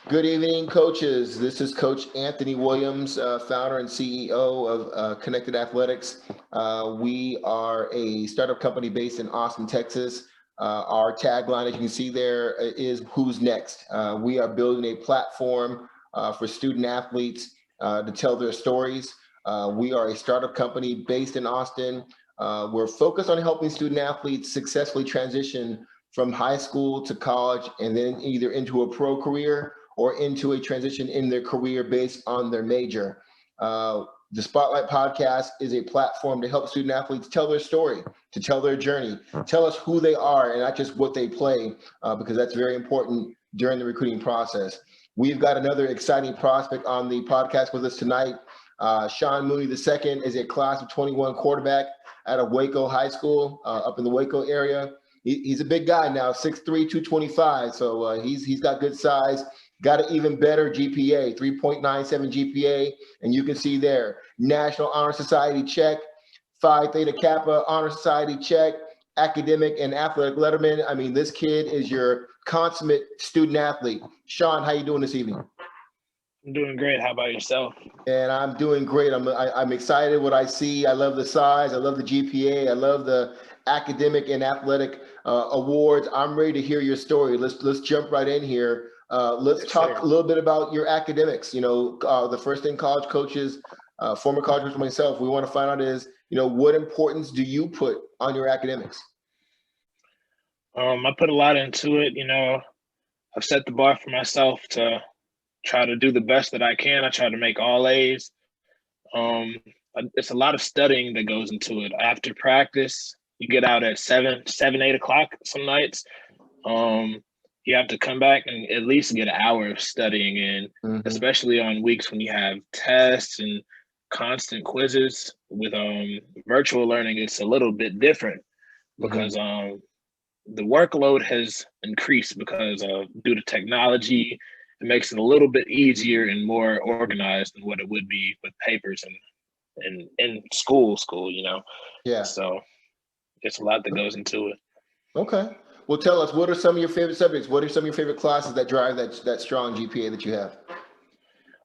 Good evening, coaches. This is Coach Anthony Williams, founder and CEO of Connected Athletics. We are a startup company based in Austin, Texas. Our tagline, as you can see there, is "Who's Next?" We are building a platform for student athletes to tell their stories. We are a startup company based in Austin. We're focused on helping student athletes successfully transition from high school to college and then either into a pro career or into a transition in their career based on their major. The Spotlight podcast is a platform to help student athletes tell their story, to tell their journey, tell us who they are and not just what they play, because that's very important during the recruiting process. We've got another exciting prospect on the podcast with us tonight. Sean Mooney II is a class of 21 quarterback out of Waco High School up in the Waco area. He's a big guy now, 6'3", 225, so he's got good size. Got an even better GPA, 3.97 GPA, and you can see there, National Honor Society check, Phi Theta Kappa Honor Society check, academic and athletic letterman. I mean, this kid is your consummate student athlete. Sean, how you doing this evening? I'm doing great. How about yourself? And I'm doing great. I'm excited what I see. I love the size. I love the GPA. I love the academic and athletic awards. I'm ready to hear your story. Let's jump right in here. Let's talk a little bit about your academics. You know, the first thing college coaches, former college coaches myself, we want to find out is, what importance do you put on your academics? I put a lot into it. I've set the bar for myself to try to do the best that I can. I try to make all A's. It's a lot of studying that goes into it. After practice, you get out at 8 o'clock some nights. You have to come back and at least get an hour of studying in, especially on weeks when you have tests and constant quizzes. With virtual learning, it's a little bit different because the workload has increased because of due to technology. It makes it a little bit easier and more organized than what it would be with papers and in school, Yeah. So it's a lot that goes into it. Okay. Well, tell us, what are some of your favorite subjects? What are some of your favorite classes that drive that strong GPA that you have?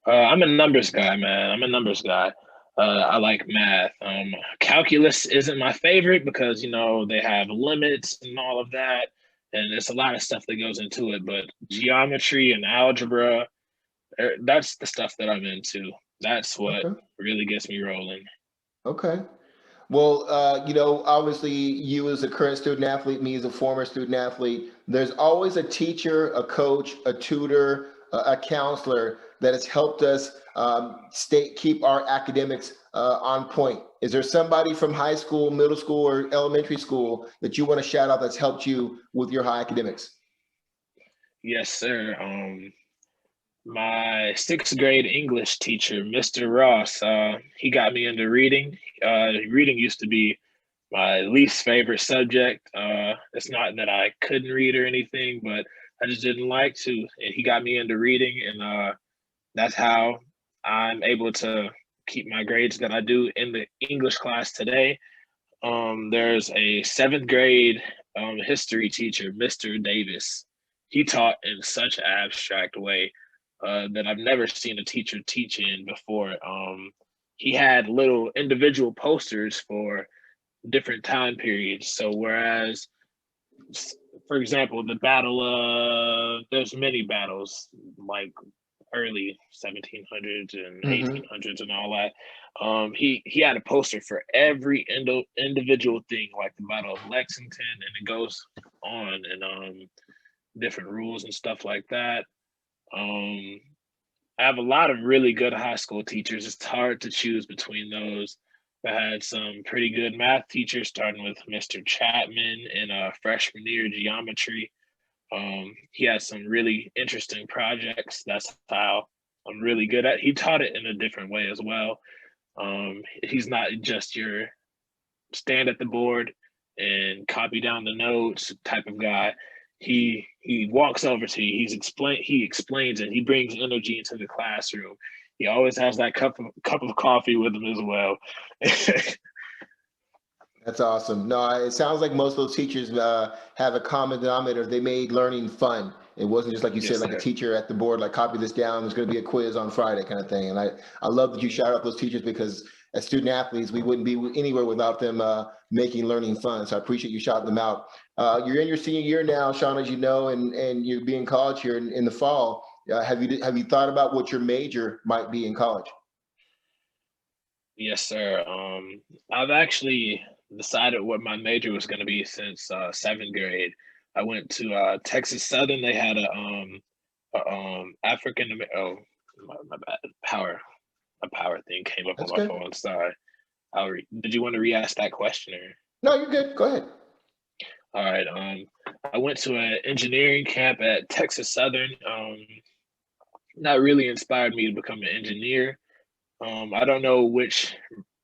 I'm a numbers guy, man. I'm a numbers guy. I like math. Calculus isn't my favorite because, they have limits and all of that. And there's a lot of stuff that goes into it. But geometry and algebra, that's the stuff that I'm into. That's what really gets me rolling. Okay. Well, obviously you as a current student athlete, me as a former student athlete, there's always a teacher, a coach, a tutor, a counselor that has helped us keep our academics on point. Is there somebody from high school, middle school, or elementary school that you want to shout out that's helped you with your high academics? Yes, sir. My sixth grade English teacher, Mr. Ross, he got me into reading. Reading used to be my least favorite subject. It's not that I couldn't read or anything, but I just didn't like to. And he got me into reading, and that's how I'm able to keep my grades that I do in the English class today. There's a seventh grade history teacher, Mr. Davis. He taught in such an abstract way that I've never seen a teacher teach in before. He had little individual posters for different time periods. So whereas, for example, the battle of, there's many battles like early 1700s and 1800s and all that. He had a poster for every individual thing, like the Battle of Lexington, and it goes on, and different rules and stuff like that. I have a lot of really good high school teachers. It's hard to choose between those. I had some pretty good math teachers, starting with Mr. Chapman in freshman year geometry. He has some really interesting projects. That's how I'm really good at. He taught it in a different way as well. He's not just your stand at the board and copy down the notes type of guy. He walks over to you. He explains it. He brings energy into the classroom. He always has that cup of coffee with him as well. That's awesome. No, it sounds like most of those teachers have a common denominator. They made learning fun. It wasn't just like you said, Yes, like a sir. teacher at the board, like copy this down, there's going to be a quiz on Friday kind of thing. And I love that you shout out those teachers, because as student athletes, we wouldn't be anywhere without them making learning fun. So I appreciate you shouting them out. You're in your senior year now, Sean, as you know, and you'll be in college here in the fall. Have you thought about what your major might be in college? Yes, sir. I've actually decided what my major was going to be since seventh grade. I went to Texas Southern. They had African. Oh, my bad. A power thing came up on That's my good. phone. Sorry. Did you want to re-ask that question or? No, you're good. Go ahead. All right. I went to an engineering camp at Texas Southern. Not really inspired me to become an engineer. I don't know which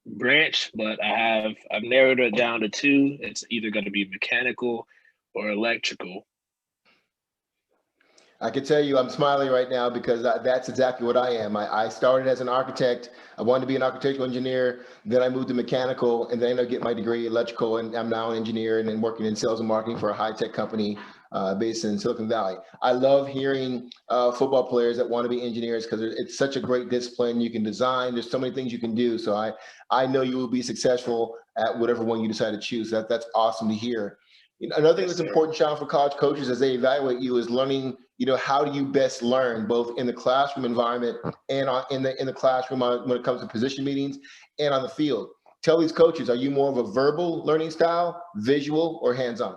branch, but I've narrowed it down to two. It's either going to be mechanical or electrical. I can tell you I'm smiling right now because that's exactly what I am. I started as an architect. I wanted to be an architectural engineer. Then I moved to mechanical, and then I ended up getting my degree in electrical, and I'm now an engineer and then working in sales and marketing for a high-tech company based in Silicon Valley. I love hearing football players that want to be engineers because it's such a great discipline. You can design. There's so many things you can do. So I know you will be successful at whatever one you decide to choose. That's awesome to hear. You know, another thing Yes, that's sir. important, Sean, for college coaches as they evaluate you is learning, how do you best learn both in the classroom environment and in the classroom when it comes to position meetings and on the field. Tell these coaches, are you more of a verbal learning style, visual, or hands-on?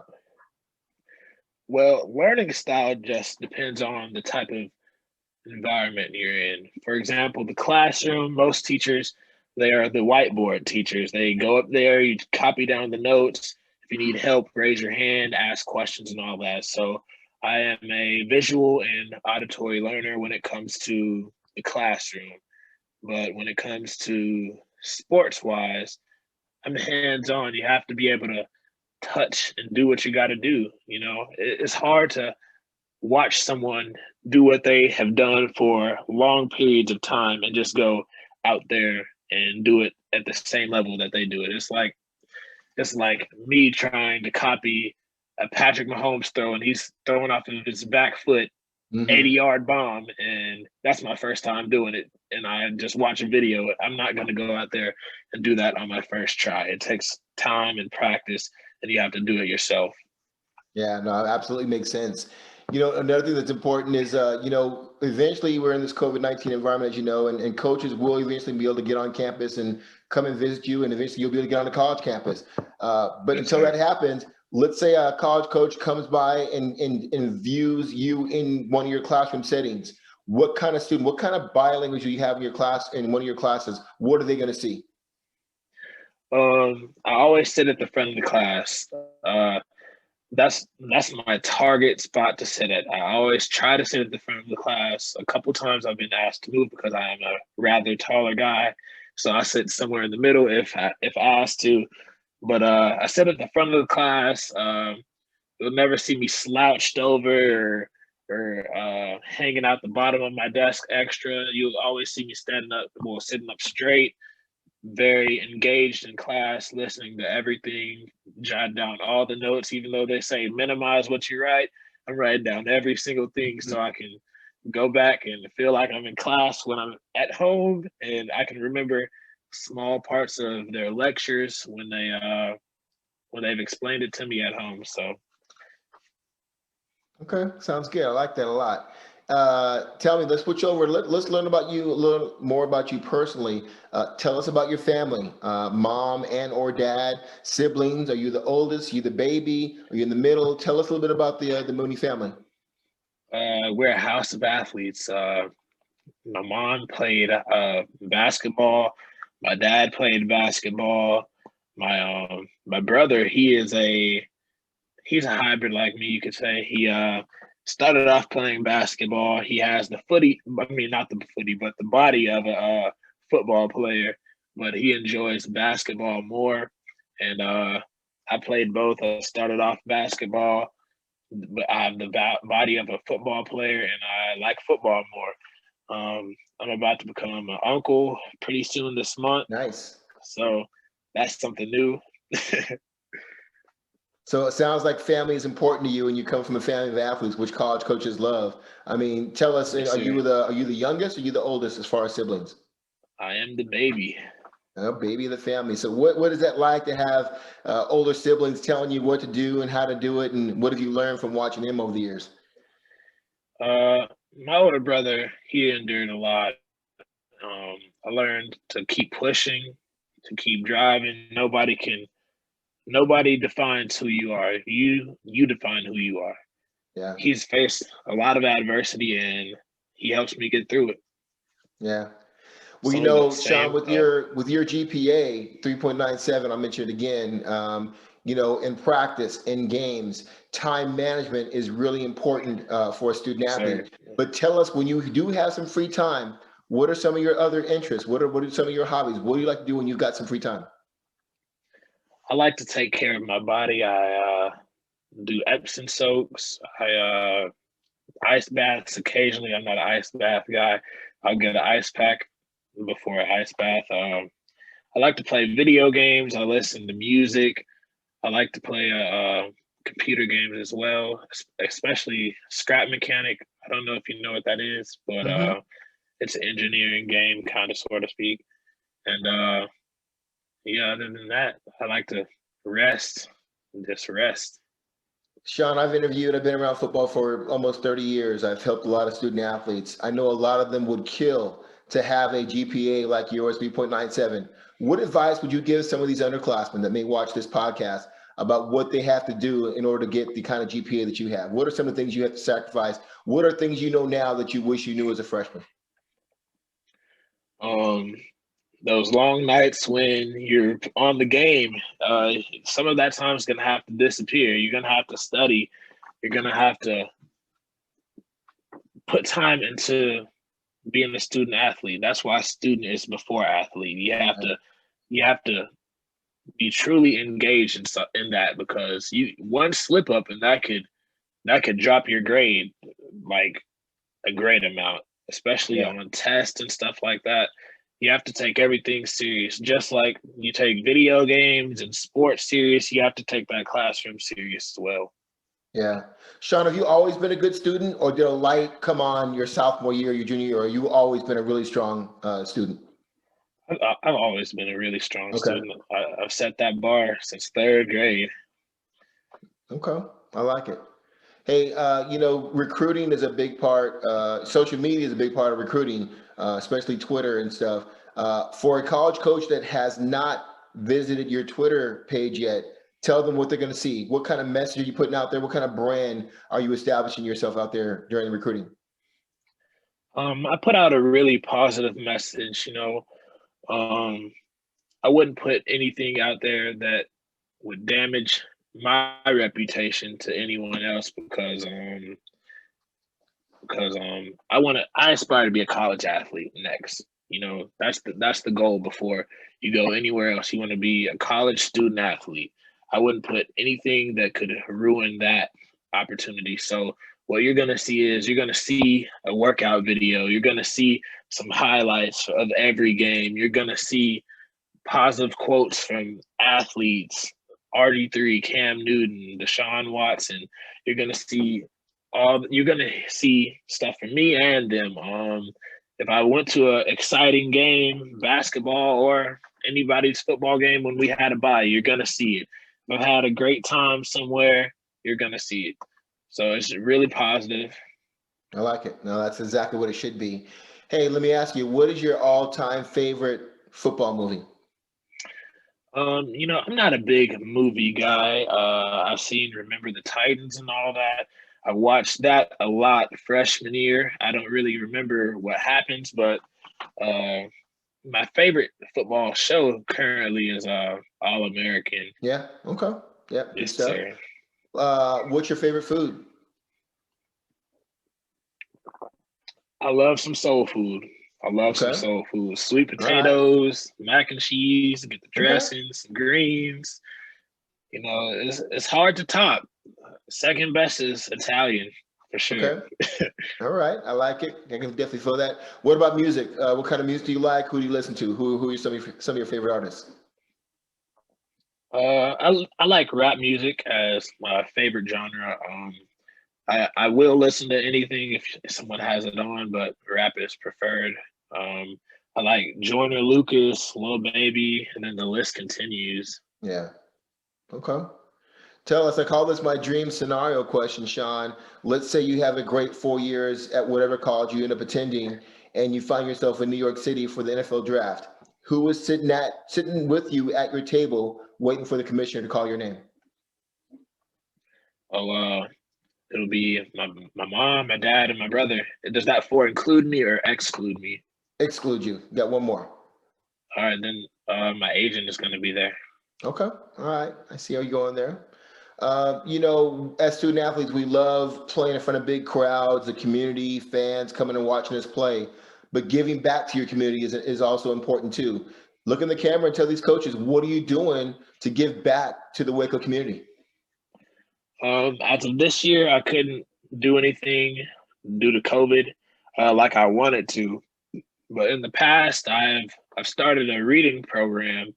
Well, learning style just depends on the type of environment you're in. For example, the classroom, most teachers, they are the whiteboard teachers. They go up there, you copy down the notes. If you need help, raise your hand, ask questions, and all that. So I am a visual and auditory learner when it comes to the classroom. But when it comes to sports wise, I'm hands on. You have to be able to touch and do what you got to do. It's hard to watch someone do what they have done for long periods of time and just go out there and do it at the same level that they do it. It's like me trying to copy a Patrick Mahomes throw and he's throwing off of his back foot Mm-hmm. 80-yard bomb, and that's my first time doing it. And I just watch a video. I'm not going to go out there and do that on my first try. It takes time and practice, and you have to do it yourself. Yeah, no, absolutely makes sense. Another thing that's important is, eventually we're in this COVID-19 environment, as you know, and coaches will eventually be able to get on campus and come and visit you, and eventually you'll be able to get on the college campus. But Yes, until sir. that happens, let's say a college coach comes by and views you in one of your classroom settings. What kind of student, what kind of biolanguage do you have in your class, in one of your classes? What are they going to see? I always sit at the front of the class. Uh, that's my target spot to sit at. I always try to sit at the front of the class. A couple times I've been asked to move because I am a rather taller guy, so I sit somewhere in the middle if asked to. But I sit at the front of the class. You'll never see me slouched over or hanging out the bottom of my desk extra. You'll always see me standing up, well, sitting up straight, very engaged in class, listening to everything, jot down all the notes, even though they say minimize what you write. I'm writing down every single thing so I can go back and feel like I'm in class when I'm at home, and I can remember small parts of their lectures when they've explained it to me at home. So Okay, sounds good. I like that a lot. Tell me, let's switch over. Let's learn about you, a little more about you personally. Tell us about your family, mom and or dad, siblings. Are you the oldest? Are you the baby? Are you in the middle? Tell us a little bit about the Mooney family. we're a house of athletes. My mom played basketball. My dad played basketball. My brother, he's a hybrid like me, you could say. He started off playing basketball. He has the footy, I mean not the footy, but the body of a football player, but he enjoys basketball more. And I played both. I started off basketball, but I have the body of a football player, and I like football more. I'm about to become an uncle pretty soon this month, Nice. so that's something new. So it sounds like family is important to you, and you come from a family of athletes, which college coaches love. I mean, tell us, Yes, are sir. you the youngest or are you the oldest as far as siblings? I am the baby. Baby of the family. So what is that like to have older siblings telling you what to do and how to do it, and what have you learned from watching them over the years? Uh, my older brother, he endured a lot. I learned to keep pushing, to keep driving. Nobody defines who you are. You define who you are. Yeah, He's faced a lot of adversity, and he helps me get through it. yeah. Well, So the Sean, same. with your GPA 3.97, I mentioned it again. In practice, in games, time management is really important for a student Yes, sir. athlete. But tell us, when you do have some free time, what are some of your other interests? What are some of your hobbies? What do you like to do when you've got some free time? I like to take care of my body. I do Epsom soaks. I ice baths occasionally. I'm not an ice bath guy. I'll get an ice pack before an ice bath. I like to play video games. I listen to music. I like to play computer games as well, especially Scrap Mechanic. I don't know if you know what that is, but Hmm. it's an engineering game, kind of, sort of speak. And yeah, other than that, I like to rest, just rest. Sean, I've been around football for almost 30 years. I've helped a lot of student athletes. I know a lot of them would kill to have a GPA like yours, 3.97. What advice would you give some of these underclassmen that may watch this podcast about what they have to do in order to get the kind of GPA that you have? What are some of the things you have to sacrifice? What are things you know now that you wish you knew as a freshman? Um, those long nights when you're on the game, some of that time is gonna have to disappear. You're gonna have to study. You're gonna have to put time into being a student athlete. That's why student is before athlete. You have to be truly engaged in that, because you one slip up and that could drop your grade like a great amount, especially Yeah. on tests and stuff like that. You have to take everything serious. Just like you take video games and sports serious, you have to take that classroom serious as well. Yeah. Sean, have you always been a good student, or did a light come on your sophomore year, your junior year, or you always been a really strong student? I've always been a really strong Okay. student. I've set that bar since third grade. Okay. I like it. Hey, recruiting is a big part. Social media is a big part of recruiting, especially Twitter and stuff. For a college coach that has not visited your Twitter page yet, tell them what they're going to see. What kind of message are you putting out there? What kind of brand are you establishing yourself out there during recruiting? I put out a really positive message. Um, I wouldn't put anything out there that would damage my reputation to anyone else, because I aspire to be a college athlete next. That's the goal before you go anywhere else. You want to be a college student athlete. I wouldn't put anything that could ruin that opportunity. So what you're gonna see a workout video. You're gonna see some highlights of every game. You're gonna see positive quotes from athletes, RD3, Cam Newton, Deshaun Watson. You're gonna see stuff from me and them. If I went to an exciting game, basketball or anybody's football game when we had a bye, you're gonna see it. If I've had a great time somewhere, you're gonna see it. So it's really positive. I like it. No, that's exactly what it should be. Hey, let me ask you, what is your all-time favorite football movie? I'm not a big movie guy. I've seen Remember the Titans and all that. I watched that a lot freshman year. I don't really remember what happens, but uh, my favorite football show currently is All American. Yeah. Okay. Yeah. Good Yes, stuff. sir. What's your favorite food? I love some soul food. I love some Okay. soul food. Sweet All right. potatoes, mac and cheese, get the Okay. dressings, some greens. It's hard to top. Second best is Italian for sure. Okay. All right. I like it. I can definitely feel that. What about music? What kind of music do you like? Who do you listen to? Who are some of your favorite artists? I like rap music as my favorite genre. I will listen to anything if someone has it on, but rap is preferred. Um, I like Joyner Lucas, Lil Baby, and then the list continues. Yeah. Okay. Tell us, I call this my dream scenario question, Sean. Let's say you have a great 4 years at whatever college you end up attending, and you find yourself in New York City for the NFL draft. Who is sitting with you at your table, waiting for the commissioner to call your name? Oh, it'll be my mom, my dad, and my brother. Does that four include me or exclude me? Exclude you. Got one more. All right, then my agent is going to be there. Okay. All right. I see how you're going there. As student athletes, we love playing in front of big crowds, the community, fans coming and watching us play. But giving back to your community is also important too. Look in the camera and tell these coaches, what are you doing to give back to the Waco community? As of this year, I couldn't do anything due to COVID like I wanted to. But in the past, I've started a reading program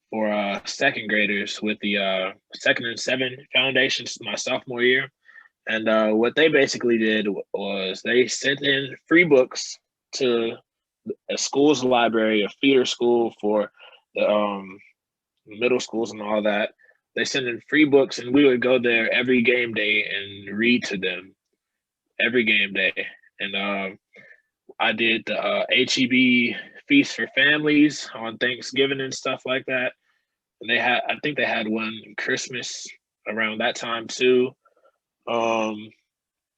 for second graders with the Second and Seven Foundations my sophomore year. And what they basically did was they sent in free books to a school's library, a feeder school for the middle schools and all that. They sent in free books, and we would go there every game day and read to them every game day. And I did the HEB Feast for Families on Thanksgiving and stuff like that. And I think they had one Christmas around that time too. Um,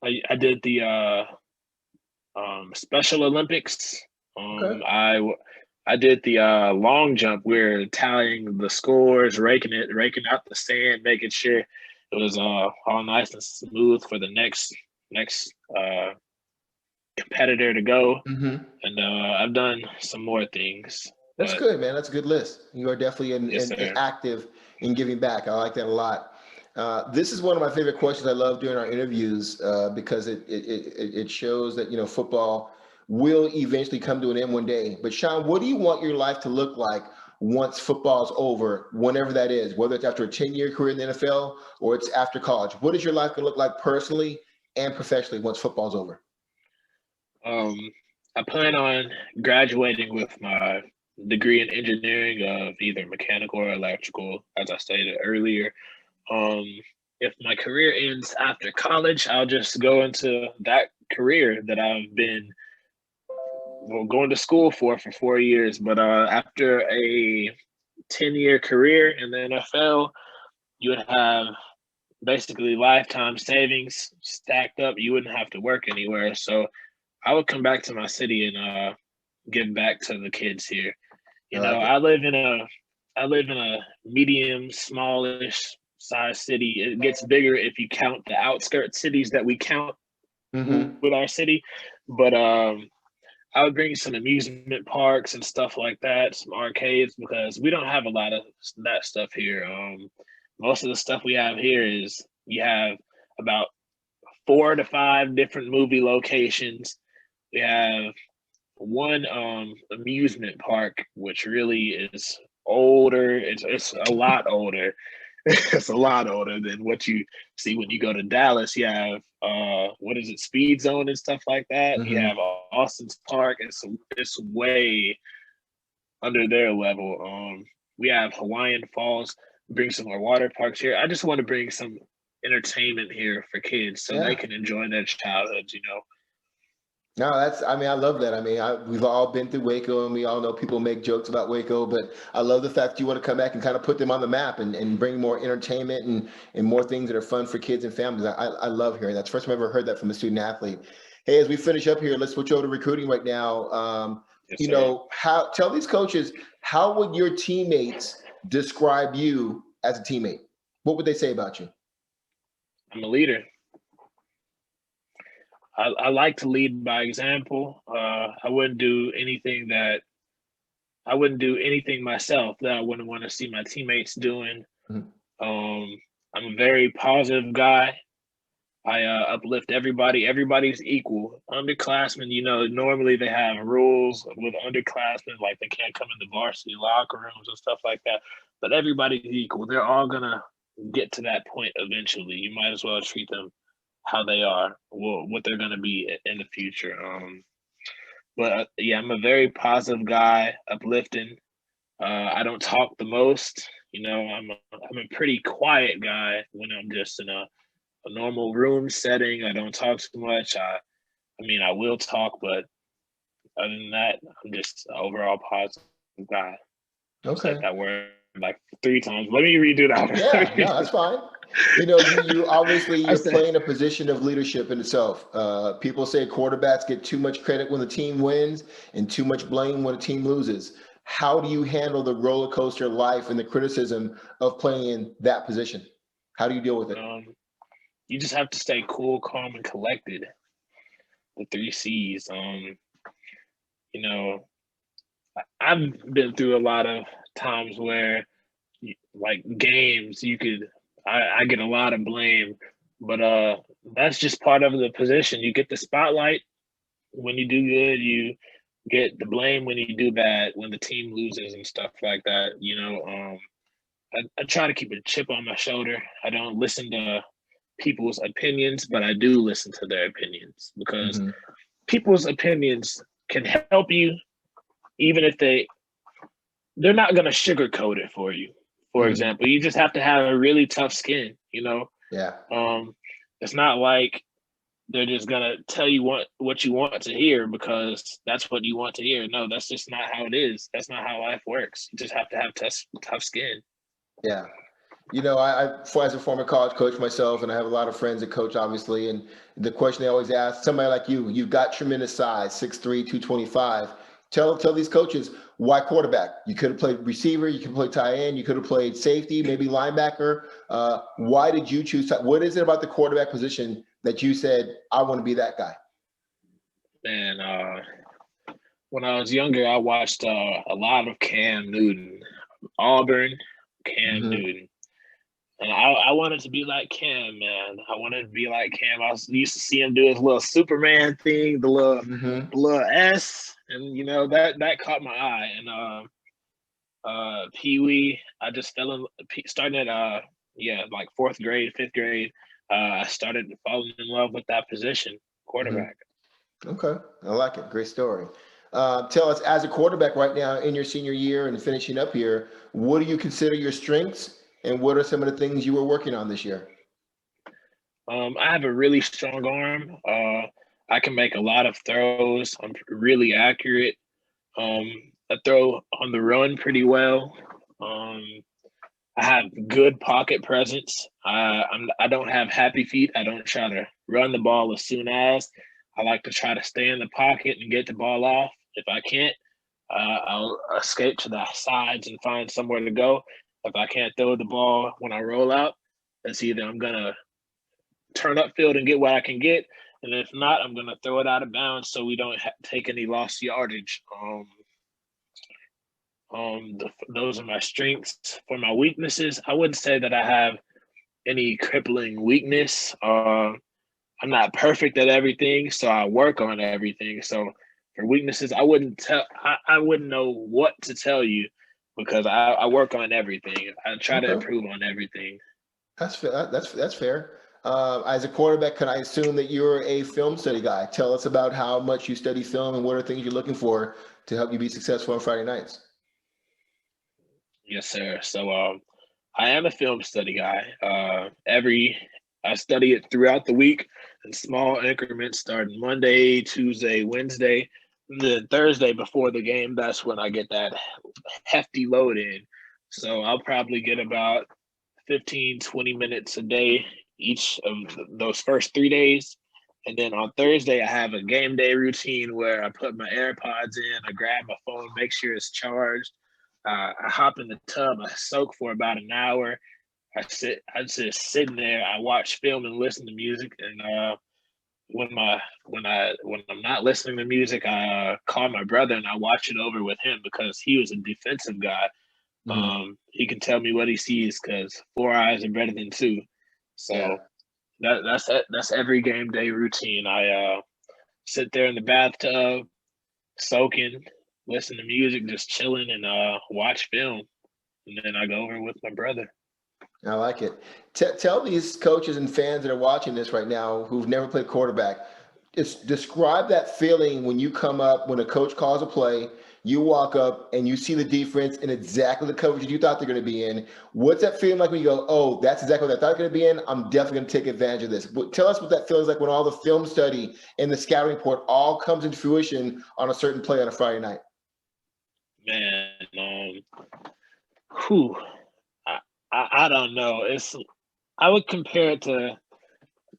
I did the Special Olympics. Okay. I did the long jump. We're tallying the scores, raking out the sand, making sure it was all nice and smooth for the next competitor to go. Mm-hmm. And I've done some more things. That's But good, man. That's a good list. You are definitely yes, in sir. active in giving back. I like that a lot. This is one of my favorite questions I love doing our interviews because it shows that football will eventually come to an end one day. But Sean, what do you want your life to look like once football's over, whenever that is, whether it's after a 10-year career in the NFL or it's after college? What is your life going to look like personally and professionally once football's over? Um, I plan on graduating with my degree in engineering of either mechanical or electrical, as I stated earlier. Um, if my career ends after college, I'll just go into that career that I've been going to school for 4 years. But after a 10-year career in the NFL, you would have basically lifetime savings stacked up. You wouldn't have to work anywhere. So I would come back to my city and give back to the kids here. I like it. I live in a medium, smallish size city. It gets bigger if you count the outskirt cities that we count Mm-hmm. with our city. But I would bring some amusement parks and stuff like that, some arcades, because we don't have a lot of that stuff here. Most of the stuff we have here is you have about 4 to 5 different movie locations. We have one amusement park, which really is older. It's a lot older. It's a lot older than what you see when you go to Dallas. You have what is it, Speed Zone and stuff like that. You Mm-hmm. have Austin's Park. It's way under their level. We have Hawaiian Falls. Bring some more water parks here. I just want to bring some entertainment here for kids so they Yeah. can enjoy their childhoods. No, I love that. We've all been through Waco and we all know people make jokes about Waco, but I love the fact you want to come back and kind of put them on the map and bring more entertainment and more things that are fun for kids and families. I love hearing that. It's the first time I've ever heard that from a student athlete. Hey, as we finish up here, let's switch over to recruiting right now. Yes, sir. Tell these coaches, how would your teammates describe you as a teammate? What would they say about you? I'm a leader. I like to lead by example. I wouldn't do anything myself that I wouldn't want to see my teammates doing. Mhm. Um, I'm a very positive guy. I uplift everybody. Everybody's equal. Underclassmen, normally they have rules with underclassmen, like they can't come in the varsity locker rooms and stuff like that. But everybody's equal. They're all gonna get to that point eventually. You might as well treat them how they are, what they're gonna be in the future. But yeah, I'm a very positive guy, uplifting. I don't talk the most. I'm a pretty quiet guy when I'm just in a normal room setting. I don't talk too much. I mean, I will talk, but other than that, I'm just an overall positive guy. I've said Okay. that word like 3 times. Let me redo Yeah, that. no, that's fine. You obviously I you're said, playing a position of leadership in itself. People say quarterbacks get too much credit when the team wins and too much blame when a team loses. How do you handle the roller coaster life and the criticism of playing in that position? How do you deal with it? you just have to stay cool, calm, and collected. The 3 C's. You know, I've been through a lot of times where, like games, I get a lot of blame, but that's just part of the position. You get the spotlight when you do good. You get the blame when you do bad, when the team loses and stuff like that. I try to keep a chip on my shoulder. I don't listen to people's opinions, but I do listen to their opinions because Hmm. people's opinions can help you, even if they're not going to sugarcoat it for you. For Hmm. example, you just have to have a really tough skin. Yeah. Um, it's not like they're just gonna tell you what you want to hear because that's what you want to hear. No, that's just not how it is. That's not how life works. You just have to have tough skin. Yeah. As a former college coach myself, and I have a lot of friends that coach, obviously, and the question they always ask, somebody like you've got tremendous size, 6'3", 225. Tell these coaches why quarterback. You could have played receiver, you could have played tight end, you could have played safety, maybe linebacker. Why did you choose? What is it about the quarterback position that you said I want to be that guy? And when I was younger, I watched a lot of Cam Newton, Auburn, Cam Hmm. Newton. And I wanted to be like Cam, man. I wanted to be like Cam. Used to see him do his little Superman thing, Hmm. the little S, and that caught my eye. And Pee Wee, I just fell in starting at like 4th grade, 5th grade. I started falling in love with that position, Hmm. quarterback. Okay, I like it. Great story. Tell us, as a quarterback right now in your senior year and finishing up here, what do you consider your strengths, and what are some of the things you were working on this year? I have a really strong arm. I can make a lot of throws. I'm really accurate. Um, I throw on the run pretty well. Um, I have good pocket presence. I don't have happy feet. I don't try to run the ball as soon as. I like to try to stay in the pocket and get the ball off. If I can't, I'll escape to the sides and find somewhere to go. If I can't throw the ball when I roll out, it's either I'm gonna turn upfield and get what I can get, and if not, I'm gonna throw it out of bounds so we don't take any lost yardage. Those are my strengths. For my weaknesses, I wouldn't say that I have any crippling weakness. I'm not perfect at everything, so I work on everything. So for weaknesses, I wouldn't know what to tell you because I work on everything. I try to Okay, improve on everything. that's fair. That's fair. As a quarterback, can I assume that you're a film study guy? Tell us about how much you study film and what are things you're looking for to help you be successful on Friday nights. Yes, sir. So I am a film study guy. I study it throughout the week in small increments, starting Monday, Tuesday, Wednesday. Then Thursday before the game, that's when I get that hefty load in. So I'll probably get about 15, 20 minutes a day each of those first 3 days. And then on Thursday, I have a game day routine where I put my AirPods in, I grab my phone, make sure it's charged. I hop in the tub, I soak for about an hour. I just sitting there, I watch film and listen to music. And when I'm not listening to music, I call my brother and I watch it over with him because he was a defensive guy. Hmm. He can tell me what he sees because 4 eyes are better than two. Yeah. So That's every game day routine. I sit there in the bathtub, soaking, listen to music, just chilling, and watch film, and then I go over with my brother. I like it. Tell these coaches and fans that are watching this right now who've never played quarterback, just describe that feeling when you come up, when a coach calls a play, you walk up and you see the defense in exactly the coverage you thought they're going to be in. What's that feeling like when you go, oh, that's exactly what I thought they're going to be in? I'm definitely going to take advantage of this. But tell us what that feels like when all the film study and the scouting report all comes into fruition on a certain play on a Friday night. Man, whew. I don't know. I would compare it to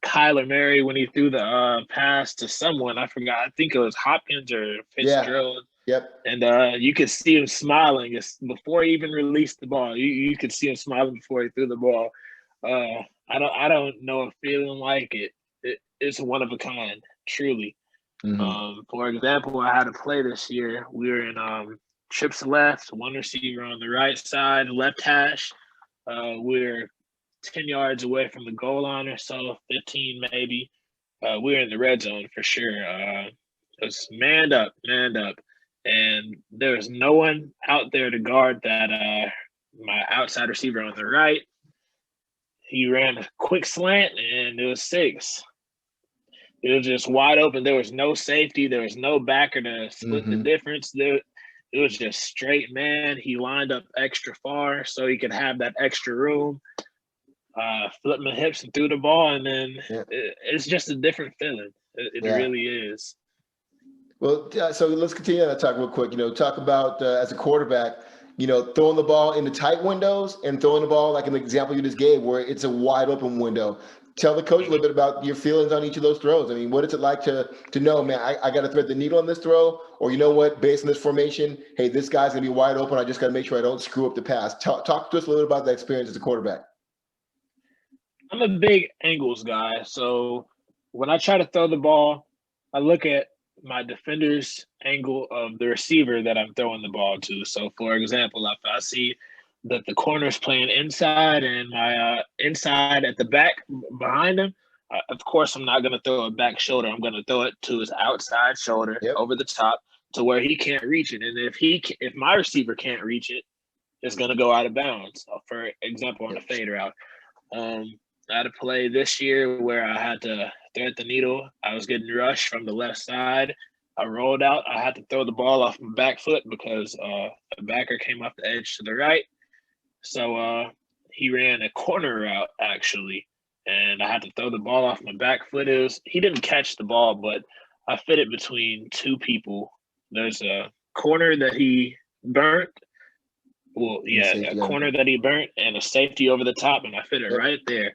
Kyler Murray when he threw the pass to someone. I forgot. I think it was Hopkins or Fitzgerald. Yeah. Yep. And you could see him smiling before he even released the ball. You could see him smiling before he threw the ball. I don't know a feeling like it. It's one of a kind, truly. Mm-hmm. For example, I had a play this year. We were in trips left, one receiver on the right side, left hash. We're 10 yards away from the goal line or so, 15 maybe. We're in the red zone for sure. It's manned up. And there was no one out there to guard that my outside receiver on the right. He ran a quick slant, and it was 6. It was just wide open. There was no safety. There was no backer to split the difference. It was just straight man. He lined up extra far so he could have that extra room. Flipped my hips and threw the ball, and then it's just a different feeling. It really is. Well, so let's continue that talk real quick. Talk about as a quarterback, throwing the ball in the tight windows and throwing the ball like in the example you just gave, where it's a wide open window. Tell the coach a little bit about your feelings on each of those throws. I mean, what is it like to know, man, I got to thread the needle on this throw, or you know what, based on this formation, hey, this guy's gonna be wide open. I just got to make sure I don't screw up the pass. Talk to us a little bit about that experience as a quarterback. I'm a big angles guy, so when I try to throw the ball, I look at my defender's angle of the receiver that I'm throwing the ball to. So, for example, if I see that the corner's playing inside and my inside at the back behind him, of course, I'm not going to throw it back shoulder. I'm going to throw it to his outside shoulder over the top to where he can't reach it. And if my receiver can't reach it, it's going to go out of bounds. For example, on a fade route. I had a play this year where I had to thread the needle. I was getting rushed from the left side. I rolled out. I had to throw the ball off my back foot because a backer came off the edge to the right. So he ran a corner route, actually, and I had to throw the ball off my back foot. He didn't catch the ball, but I fit it between 2 people. There's a corner that he burnt. Well, a corner that he burnt and a safety over the top, and I fit it right there.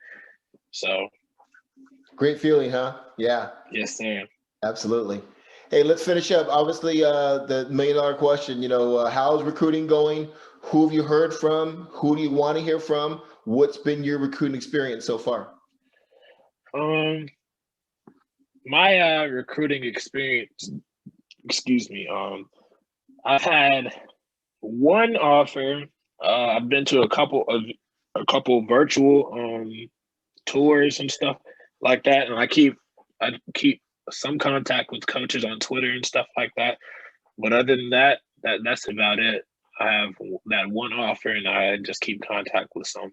So great feeling, huh? Yeah. Yes, sir. Absolutely. Hey, let's finish up. Obviously, the $1 million question, how's recruiting going? Who have you heard from? Who do you want to hear from? What's been your recruiting experience so far? My recruiting experience, I've had one offer. I've been to a couple virtual tours and stuff like that, and I keep some contact with coaches on Twitter and stuff like that. But other than that's about it. I have that one offer, and I just keep contact with some.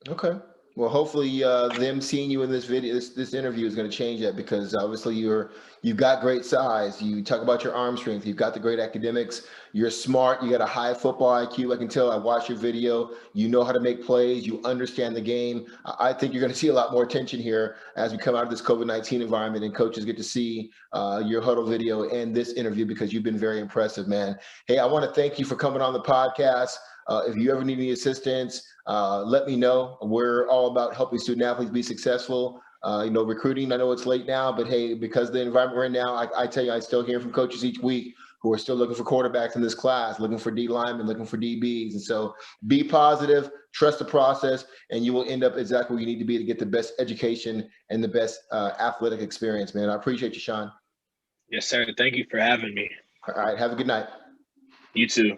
Okay. Well, hopefully them seeing you in this video, this interview is going to change that, because obviously you've got great size. You talk about your arm strength. You've got the great academics. You're smart. You got a high football IQ. I can tell. I watched your video. You know how to make plays. You understand the game. I think you're going to see a lot more attention here as we come out of this COVID-19 environment and coaches get to see your huddle video and this interview, because you've been very impressive, man. Hey, I want to thank you for coming on the podcast. If you ever need any assistance, let me know. We're all about helping student athletes be successful. Recruiting, I know it's late now, but hey, because of the environment we're in now, I tell you, I still hear from coaches each week who are still looking for quarterbacks in this class, looking for D linemen, looking for DBs. And so be positive, trust the process, and you will end up exactly where you need to be to get the best education and the best athletic experience, man. I appreciate you, Sean. Yes, sir. Thank you for having me. All right. Have a good night. You too.